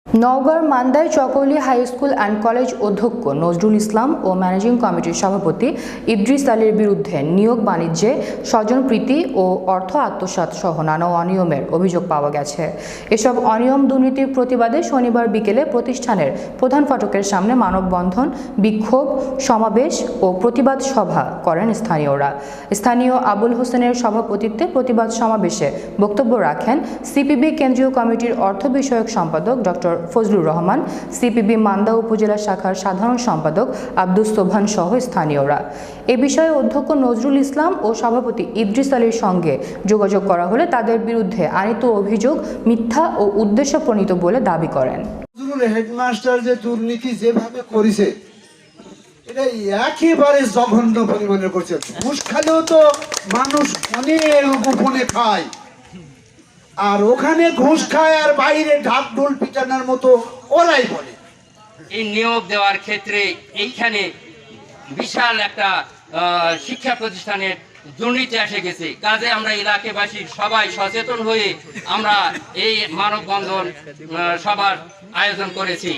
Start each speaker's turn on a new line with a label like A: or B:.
A: নওগাঁর মান্দায় চকৌলি high school and college অধ্যক্ষ নজরুল ইসলাম ও managing কমিটির সভাপতি ইদ্রিস আলীর বিরুদ্ধে নিয়োগ বাণিজ্যে স্বজনপ্রীতি ও অর্থ আত্মসাৎ সহ নানা অনিয়মের অভিযোগ পাওয়া গেছে। এসব অনিয়ম দুর্নীতির প্রতিবাদে শনিবার বিকেলে প্রতিষ্ঠানের প্রধান ফটকের সামনে মানববন্ধন, বিক্ষোভ সমাবেশ ও প্রতিবাদ সভা করেন স্থানীয়রা। স্থানীয় আবুল হোসেনের সভাপতিত্বে প্রতিবাদ সমাবেশে বক্তব্য রাখেন সিপিবি কেন্দ্রীয় কমিটির অর্থ বিষয়ক সম্পাদক ডক্টর ফজলুর রহমান, সিপিবি মান্দা উপজেলা শাখার সাধারণ সম্পাদক আব্দুস সোবহান সহ স্থানীয়রা। এ বিষয়ে অধ্যক্ষ নজরুল ইসলাম ও সভাপতি ইদ্রিস আলীর সঙ্গে যোগাযোগ করা হলে তাদের বিরুদ্ধে আনিত অভিযোগ মিথ্যা ও উদ্দেশ্যপ্রণীত বলে দাবি করেন।
B: হেডমাস্টার যে দুর্নীতি যেভাবে করেছে এটা একেবারে জঘন্য পরিমাণে করছে। ঘুষ খালেও তো মানুষ অনেক গোপনে খায়, আর ওখানে ঘুষ খায় আর বাইরে ঢাক ঢোল পিটানোর মতো ওরাই বলে।
C: এই নিয়োগ দেওয়ার ক্ষেত্রে এইখানে বিশাল একটা শিক্ষা প্রতিষ্ঠানের দুর্নীতি এসে গেছে। কাজে আমরা এলাকাবাসী সবাই সচেতন হয়ে আমরা এই মানববন্ধন সভার আয়োজন করেছি।